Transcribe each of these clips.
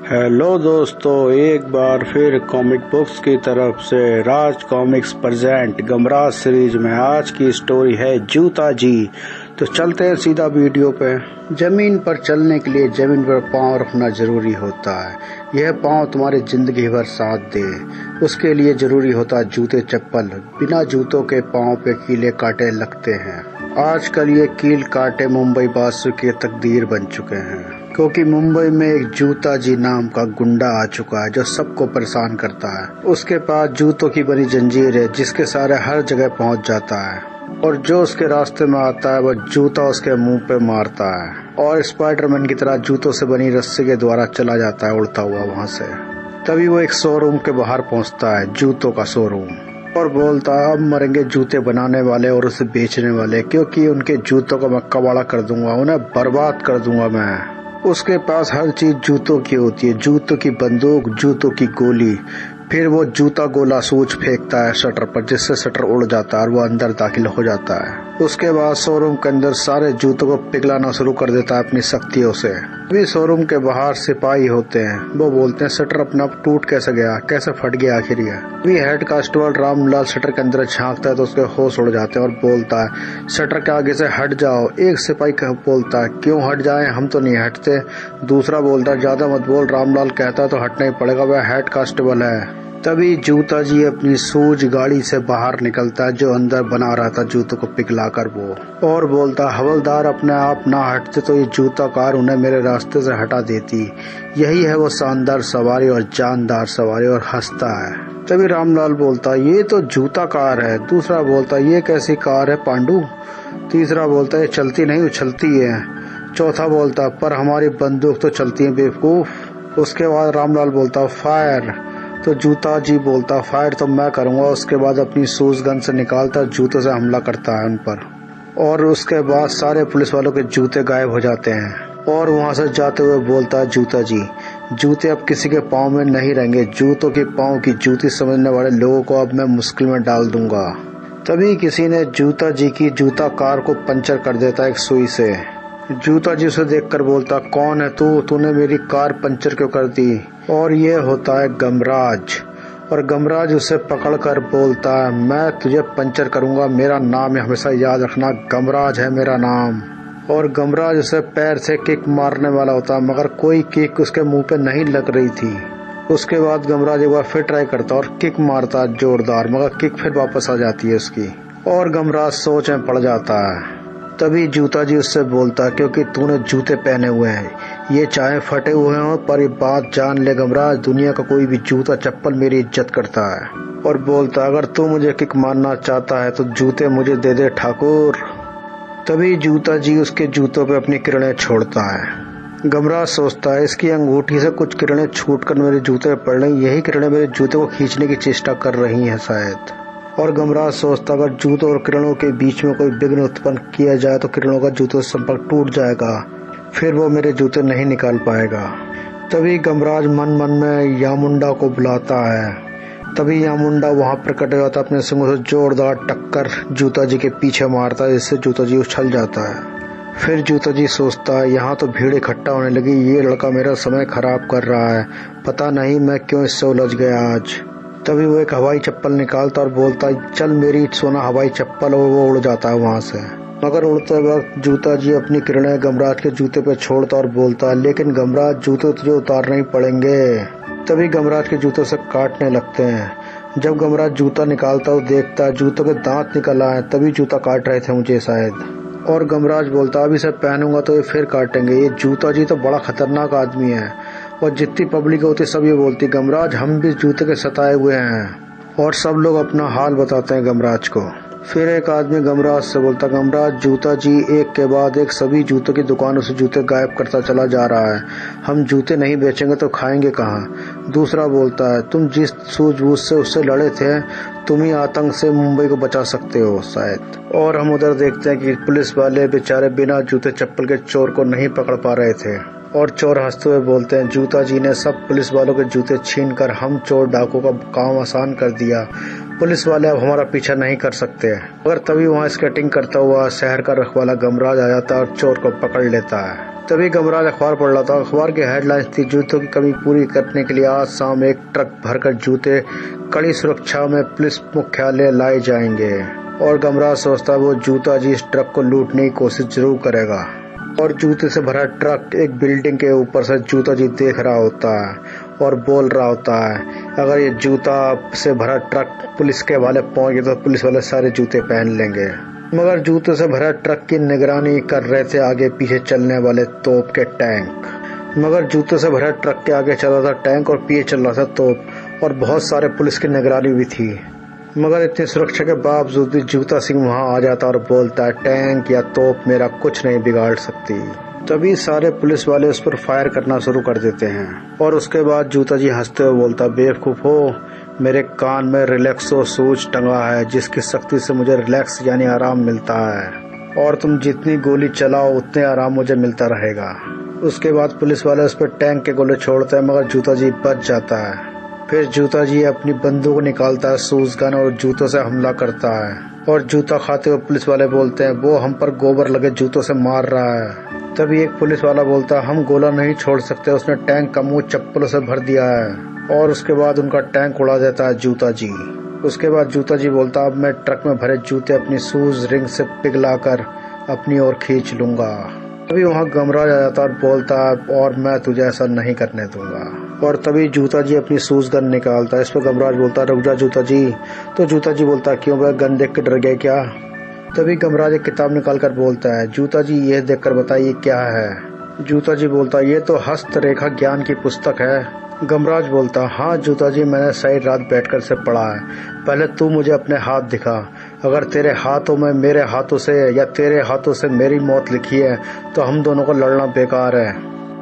Hello दोस्तों, एक बार फिर कॉमिक बुक्स की तरफ से राज कॉमिक्स प्रेजेंट गमराज सीरीज में आज की स्टोरी है जूता जी। तो चलते हैं सीधा वीडियो पे। जमीन पर चलने के लिए जमीन पर पांव रखना जरूरी होता है। यह पांव तुम्हारी जिंदगी भर साथ दे, उसके लिए जरूरी होता है जूते चप्पल। बिना जूतों के पांव पे कीले कांटे लगते हैं। आजकल ये कील कांटे मुंबई वासियों की तकदीर बन चुके हैं, क्योंकि मुंबई में एक जूता जी नाम का गुंडा आ चुका है जो सबको परेशान करता है। उसके पास जूतों की बनी जंजीर है जिसके सहारे हर जगह पहुंच जाता है, और जो उसके रास्ते में आता है वह जूता उसके मुंह पे मारता है और स्पाइडरमैन की तरह जूतों से बनी रस्सी के द्वारा चला जाता है उड़ता हुआ वहां से। तभी वो एक शोरूम के बाहर पहुंचता है, जूतों का शोरूम, और बोलता है अब मरेंगे जूते बनाने वाले और उसे बेचने वाले, क्योंकि उनके जूतों का मैं कबाड़ा कर दूंगा, उन्हें बर्बाद कर दूंगा मैं। उसके पास हर चीज जूतों की होती है, जूतों की बंदूक, जूतों की गोली। फिर वो जूता गोला सूच फेंकता है शटर पर, जिससे शटर उड़ जाता है और वो अंदर दाखिल हो जाता है। उसके बाद शोरूम के अंदर सारे जूतों को पिघलाना शुरू कर देता है अपनी शक्तियों से। अभी शोरूम के बाहर सिपाही होते हैं, वो बोलते हैं शटर अपना टूट कैसे गया, कैसे फट गया आखिर ये। अभी हेड कांस्टेबल रामलाल शटर के अंदर झांकता है तो उसके होश उड़ जाते हैं और बोलता है शटर के आगे से हट जाओ। एक सिपाही बोलता है क्यों हट जाए, हम तो नहीं हटते। दूसरा बोलता है ज्यादा मत बोल, रामलाल कहता है तो हटना ही पड़ेगा, वह हेड कांस्टेबल है। तभी जूता जी अपनी सूज गाड़ी से बाहर निकलता है जो अंदर बना रहा था जूतों को पिघलाकर वो, और बोलता हवलदार अपने आप ना हटते तो ये जूता कार उन्हें मेरे रास्ते से हटा देती। यही है वो शानदार सवारी और जानदार सवारी, और हंसता है। तभी रामलाल बोलता ये तो जूता कार है। दूसरा बोलता ये कैसी कार है पांडू। तीसरा बोलता ये चलती नहीं उछलती है। चौथा बोलता पर हमारी बंदूक तो चलती है बेवकूफ। उसके बाद रामलाल बोलता फायर। तो जूता जी बोलता फायर तो मैं करूंगा। उसके बाद अपनी सूज गन से निकालता जूतों से हमला करता है उन पर, और उसके बाद सारे पुलिस वालों के जूते गायब हो जाते हैं। और वहां से जाते हुए बोलता है जूता जी जूते अब किसी के पाँव में नहीं रहेंगे, जूतों के पाँव की जूती समझने वाले लोगों को अब मैं मुश्किल में डाल दूंगा। तभी किसी ने जूता जी की जूता कार को पंचर कर देता एक सुई से। जूता जी उसे देखकर बोलता कौन है तू, तूने मेरी कार पंचर क्यों कर दी। और ये होता है गमराज, और गमराज उसे पकड़कर बोलता है मैं तुझे पंचर करूंगा, मेरा नाम है, हमेशा याद रखना, गमराज है मेरा नाम। और गमराज उसे पैर से किक मारने वाला होता है, मगर कोई किक उसके मुंह पे नहीं लग रही थी। उसके बाद गमराज एक बार फिर ट्राई करता और किक मारता है जोरदार, मगर किक फिर वापस आ जाती है उसकी, और गमराज सोच में पड़ जाता है। तभी जूता जी उससे बोलता है क्योंकि तूने जूते पहने हुए हैं, ये चाहे फटे हुए हों, पर ये बात जान ले गमराज, दुनिया का कोई भी जूता चप्पल मेरी इज्जत करता है। और बोलता अगर तू मुझे किक मारना चाहता है तो जूते मुझे दे दे ठाकुर। तभी जूता जी उसके जूतों पे अपनी किरणें छोड़ता है। गमराज सोचता है इसकी अंगूठी से कुछ किरणें छूटकर मेरे जूते पर पड़ रही, यही किरणें मेरे जूते को खींचने की चेष्टा कर रही हैं शायद। और गमराज सोचता अगर जूतों और किरणों के बीच में कोई विघ्न उत्पन्न किया जाए तो किरणों का जूतों से संपर्क टूट जाएगा, फिर वो मेरे जूते नहीं निकाल पाएगा। तभी गमराज मन मन में यामुंडा को बुलाता है। तभी यामुंडा वहां प्रकट हो जाता, अपने सिंगों से जोरदार टक्कर जूता जी के पीछे मारता है, जिससे जूता जी उछल जाता है। फिर जूता जी सोचता है यहाँ तो भीड़ इकट्ठा होने लगी, ये लड़का मेरा समय खराब कर रहा है, पता नहीं मैं क्यों इससे उलझ गया आज। तभी वो एक हवाई चप्पल निकालता और बोलता चल मेरी सोना हवाई चप्पल, और वो उड़ जाता है वहां से। मगर उड़ते वक्त जूता जी अपनी किरणें गमराज के जूते पे छोड़ता और बोलता है लेकिन गमराज जूते तुझे उतारने ही पड़ेंगे। तभी गमराज के जूतों से काटने लगते हैं। जब गमराज जूता निकालता है देखता है जूतों के दांत निकल आए, तभी जूता काट रहे थे मुझे शायद। और गमराज बोलता अब इसे पहनूंगा तो ये फिर काटेंगे, ये जूता जी तो बड़ा खतरनाक आदमी है। और जितनी पब्लिक होती सब ये बोलती गमराज हम भी जूते के सताए हुए हैं, और सब लोग अपना हाल बताते हैं गमराज को। फिर एक आदमी गमराज से बोलता गमराज जूता जी एक के बाद एक सभी जूतों की दुकानों से जूते गायब करता चला जा रहा है, हम जूते नहीं बेचेंगे तो खाएंगे कहाँ। दूसरा बोलता है तुम जिस सूझबूझ से उससे लड़े थे तुम ही आतंक से मुंबई को बचा सकते हो शायद। और हम उधर देखते हैं कि पुलिस वाले बेचारे बिना जूते चप्पल के चोर को नहीं पकड़ पा रहे थे, और चोर हंसते हुए बोलते हैं जूता जी ने सब पुलिस वालों के जूते छीनकर हम चोर डाकू का काम आसान कर दिया, पुलिस वाले अब हमारा पीछा नहीं कर सकते। मगर तभी वहाँ स्केटिंग करता हुआ शहर का रखवाला गमराज आ जाता है और चोर को पकड़ लेता है। तभी गमराज अखबार पढ़ रहा था। अखबार की हेडलाइंस थी, जूतों की कमी पूरी करने के लिए आज शाम एक ट्रक भरकर जूते कड़ी सुरक्षा में पुलिस मुख्यालय लाए जाएंगे। और गमराज सोचता है वो जूता जी इस ट्रक को लूटने की कोशिश जरूर करेगा। और जूते से भरा ट्रक एक बिल्डिंग के ऊपर से जूता जी देख रहा होता है और बोल रहा होता है, अगर ये जूता से भरा ट्रक पुलिस के हवाले पहुंच गया तो पुलिस वाले सारे जूते पहन लेंगे। मगर जूतों से भरा ट्रक की निगरानी कर रहे थे आगे पीछे चलने वाले तोप के टैंक। मगर जूतों से भरा ट्रक के आगे चल रहा था टैंक और पीछे चल रहा था तोप, और बहुत सारे पुलिस की निगरानी भी थी। मगर इतनी सुरक्षा के बावजूद भी जूता सिंह वहां आ जाता और बोलता है, टैंक या तोप मेरा कुछ नहीं बिगाड़ सकती। तभी सारे पुलिस वाले उस पर फायर करना शुरू कर देते हैं। और उसके बाद जूता जी हंसते हुए बोलता, बेवकूफ हो, मेरे कान में रिलैक्सो सूच टंगा है जिसकी शक्ति से मुझे रिलैक्स यानी आराम मिलता है, और तुम जितनी गोली चलाओ उतने आराम मुझे मिलता रहेगा। उसके बाद पुलिस वाले उस पर टैंक के गोले छोड़ते हैं, मगर जूता जी बच जाता है। फिर जूता जी अपनी बंदूक निकालता है, सूज गन, और जूतों से हमला करता है। और जूता खाते हुए पुलिस वाले बोलते हैं, वो हम पर गोबर लगे जूतों से मार रहा है। तभी एक पुलिस वाला बोलता है, हम गोला नहीं छोड़ सकते, उसने टैंक का मुंह चप्पलों से भर दिया है। और उसके बाद उनका टैंक उड़ा देता है जूता जी। उसके बाद जूता जी बोलता, अब मैं ट्रक में भरे जूते अपनी शूज रिंग से पिघलाकर अपनी ओर खींच लूंगा। तभी वहाँ गमराज आ जाता और बोलता, और मैं तुझे ऐसा नहीं करने दूंगा। और तभी जूता जी अपनी शूज गन निकालता है। इस पर गमराज बोलता, रुक जा जूता जी। तो जूता जी बोलता, क्यों वह गन देख के डर गए क्या? तभी गमराज एक किताब निकाल कर बोलता है, जूता जी यह देख कर बताइए क्या है? जूता जी बोलता, ये तो हस्तरेखा ज्ञान की पुस्तक है। गमराज बोलता, हाँ जूता जी, मैंने सही रात बैठकर से पढ़ा है। पहले तू मुझे अपने हाथ दिखा, अगर तेरे हाथों में मेरे हाथों से या तेरे हाथों से मेरी मौत लिखी है तो हम दोनों को लड़ना बेकार है।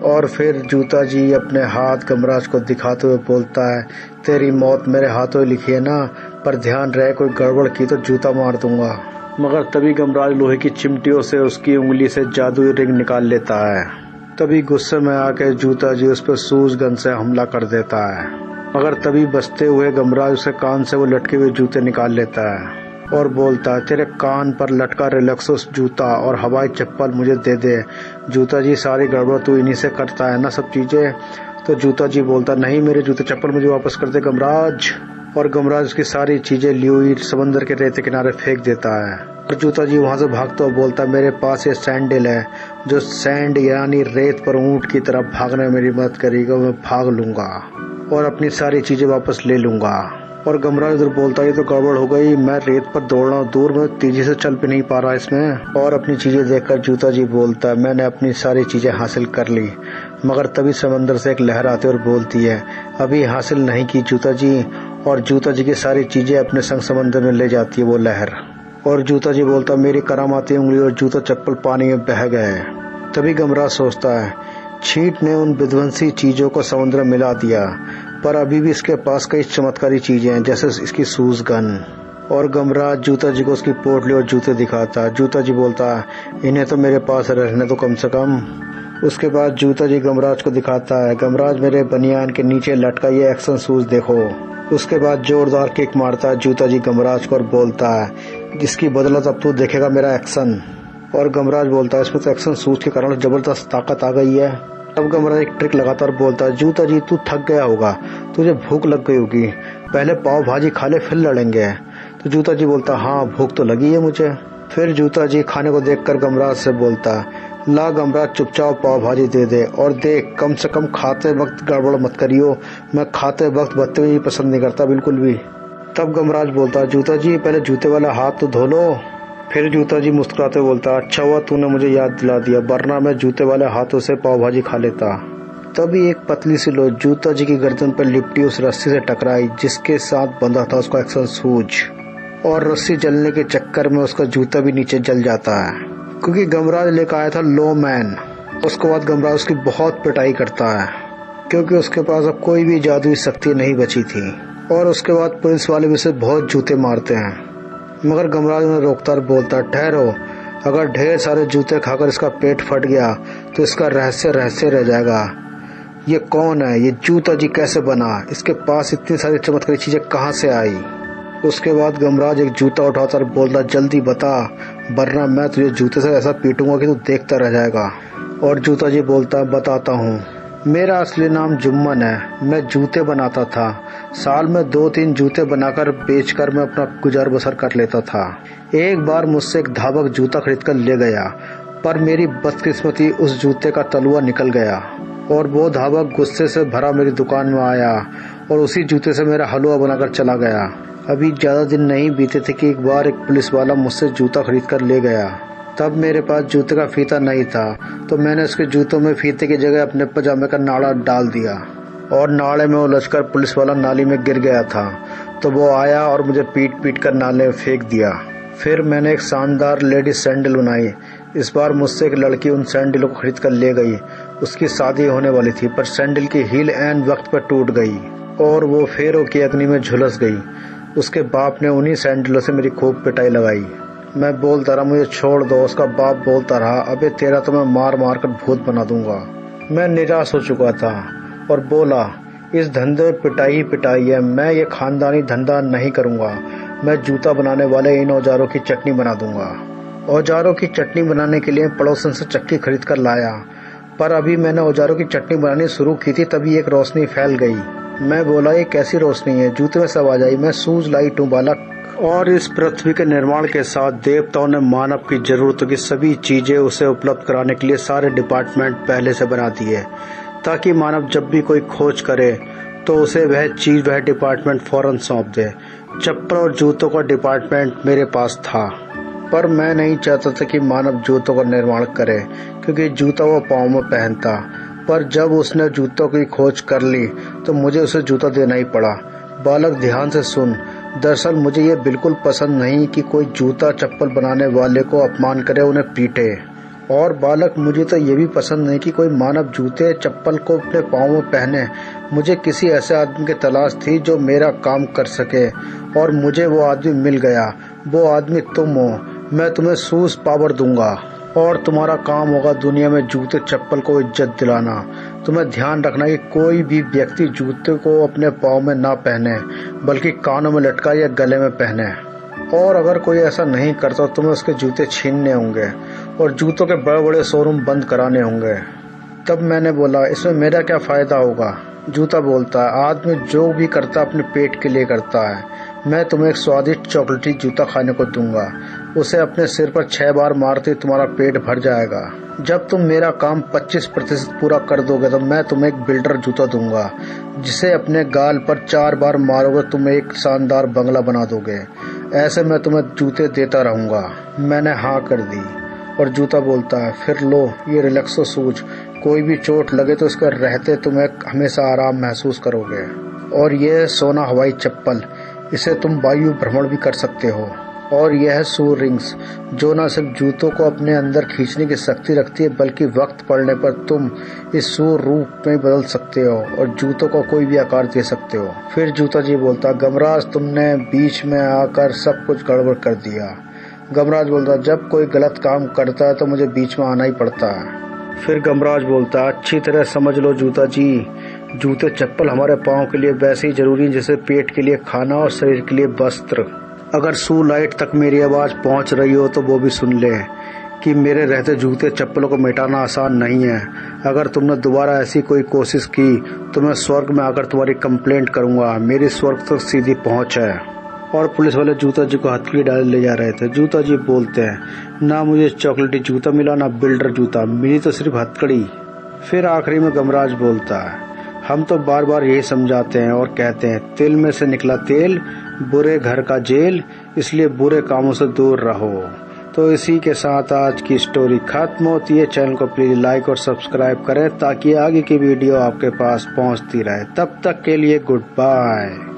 और फिर जूता जी अपने हाथ गमराज को दिखाते हुए बोलता है, तेरी मौत मेरे हाथों ही लिखी है ना, पर ध्यान रहे कोई गड़बड़ की तो जूता मार दूंगा। मगर तभी गमराज लोहे की चिमटियों से उसकी उंगली से जादुई रिंग निकाल लेता है। तभी गुस्से में आकर जूता जी उस पर सूज गन से हमला कर देता है। मगर तभी बचते हुए गमराज उसे कान से वो लटके हुए जूते निकाल लेता है और बोलता, तेरे कान पर लटका रिलैक्सो जूता और हवाई चप्पल मुझे दे दे। जूता जी, सारी गड़बड़ तू इन्हीं से करता है ना सब चीजें? तो जूता जी बोलता, नहीं, मेरे जूते चप्पल मुझे वापस कर दे गमराज। और गमराज उसकी सारी चीजें ल्यूई समंदर के रेत किनारे फेंक देता है। और जूता जी वहां से भागता हुआ बोलता, मेरे पास ये सैंडल है जो सैंड यानी रेत पर ऊंट की तरफ भागने में मेरी मदद करेगा। मैं भाग लूंगा और अपनी सारी चीजें वापस ले लूंगा। और गमराज उधर बोलता, ये तो गड़बड़ हो गई, मैं रेत पर दौड़ रहा हूँ दूर में, तेजी से चल भी नहीं पा रहा इसमें। और अपनी चीजें देखकर जूता जी बोलता है, मैंने अपनी सारी चीजें हासिल कर ली। मगर तभी समंदर से एक लहर आती है और बोलती है, अभी हासिल नहीं की जूता जी। और जूता जी की सारी चीजें अपने संग समंदर में ले जाती है वो लहर। और जूता जी बोलता, मेरी करामाती उंगली और जूता चप्पल पानी में बह गए। तभी गमराज सोचता है, छींट ने उन विध्वंसी चीजों को समुद्र में मिला दिया, पर अभी भी इसके पास कई चमत्कारी चीजें हैं जैसे इसकी सूज गन। और गमराज जूता जी को उसकी पोटली और जूते दिखाता है। जूता जी बोलता, इन्हें तो मेरे पास रहने तो कम से कम। उसके बाद जूता जी गमराज को दिखाता है, गमराज मेरे बनियान के नीचे लटका ये एक्शन शूज देखो। उसके बाद जोरदार किक मारता है जूता जी गमराज को और बोलता है, जिसकी बदौलत अब तू देखेगा मेरा एक्शन। और गमराज बोलता है, इसमें तो एक्शन शूज के कारण जबरदस्त ताकत आ गई है। तब गमराज एक ट्रिक लगातार बोलता है, जूता जी तू थक गया होगा, तुझे भूख लग गई होगी, पहले पाव भाजी खा ले फिर लड़ेंगे। तो जूता जी बोलता, हाँ भूख तो लगी है मुझे। फिर जूता जी खाने को देखकर गमराज से बोलता, ला गमराज चुपचाप पाव भाजी दे दे, और देख कम से कम खाते वक्त गड़बड़ मत करियो, मैं खाते वक्त बदतमीजी पसंद नहीं करता बिल्कुल भी। तब गमराज बोलता, जूता जी पहले जूते वाला हाथ तो धो लो। फिर जूता जी मुस्कुराते बोलता, अच्छा हुआ तूने मुझे याद दिला दिया, वरना मैं जूते वाले हाथों से पाव भाजी खा लेता। तभी एक पतली सी लोच जूता जी की गर्दन पर लिपटी उस रस्सी से टकराई जिसके साथ बंधा था उसका एक्शन शूज, और रस्सी जलने के चक्कर में उसका जूता भी नीचे जल जाता है, क्योंकि गमराज लेकर आया था लो मैन। उसके बाद गमराज उसकी बहुत पिटाई करता है क्योंकि उसके पास अब कोई भी जादुई शक्ति नहीं बची थी। और उसके बाद पुलिस वाले भी उसे बहुत जूते मारते हैं, मगर गमराज उन्हें रोकता और बोलता, ठहरो, अगर ढेर सारे जूते खाकर इसका पेट फट गया तो इसका रहस्य रह जाएगा। ये कौन है, ये जूता जी कैसे बना, इसके पास इतनी सारी चमत्कारी चीजें कहाँ से आई। उसके बाद गमराज एक जूता उठाकर बोलता, जल्दी बता, वरना मैं तुझे जूते से ऐसा पीटूंगा कि तू देखता रह जाएगा। और जूता जी बोलता है, बताता हूँ। मेरा असली नाम जुम्मन है। मैं जूते बनाता था। साल में 2-3 जूते बनाकर बेचकर मैं अपना गुजर बसर कर लेता था। एक बार मुझसे एक धावक जूता खरीद कर ले गया, पर मेरी बदकिस्मती उस जूते का तलुआ निकल गया और वो धावक गुस्से से भरा मेरी दुकान में आया और उसी जूते से मेरा हलवा बनाकर चला गया। अभी ज़्यादा दिन नहीं बीते थे कि एक बार एक पुलिस वाला मुझसे जूता खरीद कर ले गया। तब मेरे पास जूते का फीता नहीं था, तो मैंने उसके जूतों में फीते की जगह अपने पजामे का नाड़ा डाल दिया और नाले में उलझकर पुलिस वाला नाली में गिर गया था। तो वो आया और मुझे पीट पीट कर नाले में फेंक दिया। फिर मैंने एक शानदार लेडीज सैंडल बनाई। इस बार मुझसे एक लड़की उन सैंडलों को खरीद कर ले गई। उसकी शादी होने वाली थी, पर सैंडल की हील ऐन वक्त पर टूट गई और वो फेरों की अग्नि में झुलस गई। उसके बाप ने उन्हीं सैंडलों से मेरी खूब पिटाई लगाई। मैं बोलता रहा, मुझे छोड़ दो। उसका बाप बोलता रहा, अबे तेरा तो मैं मार मार कर भूत बना दूंगा। मैं निराश हो चुका था और बोला, इस धंधे में पिटाई ही पिटाई है। मैं ये खानदानी धंधा नहीं करूंगा। मैं जूता बनाने वाले इन औजारों की चटनी बना दूंगा। औजारों की चटनी बनाने के लिए पड़ोसन से चक्की खरीद कर लाया, पर अभी मैंने औजारों की चटनी बनानी शुरू की थी तभी एक रोशनी फैल गई। मैं बोला, ये कैसी रोशनी है? जूते में सब आ जाई। मैं सूझ लाइट हूँ बालक। और इस पृथ्वी के निर्माण के साथ देवताओं ने मानव की जरूरतों की सभी चीजें उसे उपलब्ध कराने के लिए सारे डिपार्टमेंट पहले से बना दिए, ताकि मानव जब भी कोई खोज करे तो उसे वह चीज वह डिपार्टमेंट फौरन सौंप दे। चप्पल और जूतों का डिपार्टमेंट मेरे पास था, पर मैं नहीं चाहता था कि मानव जूतों का निर्माण करे, क्योंकि जूता वो पाँव में पहनता। पर जब उसने जूतों की खोज कर ली तो मुझे उसे जूता देना ही पड़ा। बालक, ध्यान से सुन। दरअसल मुझे ये बिल्कुल पसंद नहीं कि कोई जूता चप्पल बनाने वाले को अपमान करे, उन्हें पीटे। और बालक, मुझे तो ये भी पसंद नहीं कि कोई मानव जूते चप्पल को अपने पाँव में पहने। मुझे किसी ऐसे आदमी की तलाश थी जो मेरा काम कर सके, और मुझे वो आदमी मिल गया। वो आदमी तुम हो। मैं तुम्हें शूज पावर दूंगा और तुम्हारा काम होगा दुनिया में जूते चप्पल को इज्जत दिलाना। तुम्हें ध्यान रखना कि कोई भी व्यक्ति जूते को अपने पाँव में ना पहने, बल्कि कानों में लटका या गले में पहने। और अगर कोई ऐसा नहीं करता तो तुम्हें उसके जूते छीनने होंगे और जूतों के बड़े बड़े शोरूम बंद कराने होंगे। तब मैंने बोला, इसमें मेरा क्या फ़ायदा होगा? जूता बोलता है, आदमी जो भी करता अपने पेट के लिए करता है। मैं तुम्हें एक स्वादिष्ट चॉकलेटी जूता खाने को दूंगा। उसे अपने सिर पर 6 बार मारते तुम्हारा पेट भर जाएगा। जब तुम मेरा काम 25% पूरा कर दोगे तो मैं तुम्हें एक बिल्डर जूता दूंगा, जिसे अपने गाल पर 4 बार मारोगे तुम एक शानदार बंगला बना दोगे। ऐसे मैं तुम्हें जूते देता रहूंगा। मैंने हाँ कर दी और जूता बोलता है, फिर लो ये रिलैक्सो शूज। कोई भी चोट लगे तो इसका रहते तुम्हें हमेशा आराम महसूस करोगे। और यह सोना हवाई चप्पल, इसे तुम वायु भ्रमण भी कर सकते हो। और यह है शू रिंग्स, जो न सिर्फ जूतों को अपने अंदर खींचने की शक्ति रखती है, बल्कि वक्त पड़ने पर तुम इस शू रूप में बदल सकते हो और जूतों को कोई भी आकार दे सकते हो। फिर जूता जी बोलता, गमराज, तुमने बीच में आकर सब कुछ गड़बड़ कर दिया। गमराज बोलता, जब कोई गलत काम करता है तो मुझे बीच में आना ही पड़ता है। फिर गमराज बोलता, अच्छी तरह समझ लो जूता जी, जूते चप्पल हमारे पाँव के लिए वैसे ही जरूरी जैसे पेट के लिए खाना और शरीर के लिए वस्त्र। अगर सू लाइट तक मेरी आवाज़ पहुंच रही हो तो वो भी सुन ले कि मेरे रहते जूते चप्पलों को मिटाना आसान नहीं है। अगर तुमने दोबारा ऐसी कोई कोशिश की तो मैं स्वर्ग में आकर तुम्हारी कंप्लेंट करूंगा। मेरी स्वर्ग तक सीधी पहुंच है। और पुलिस वाले जूता जी को हथकड़ी डाल ले जा रहे थे। जूता जी बोलते हैं, ना मुझे चॉकलेटी जूता मिला ना बिल्डर जूता मिली, तो सिर्फ हथकड़ी। फिर आखिरी में गमराज बोलता है, हम तो बार बार यही समझाते हैं और कहते हैं, तिल में से निकला तेल, बुरे घर का जेल, इसलिए बुरे कामों से दूर रहो। तो इसी के साथ आज की स्टोरी खत्म होती है। चैनल को प्लीज लाइक और सब्सक्राइब करें ताकि आगे की वीडियो आपके पास पहुंचती रहे। तब तक के लिए गुड बाय।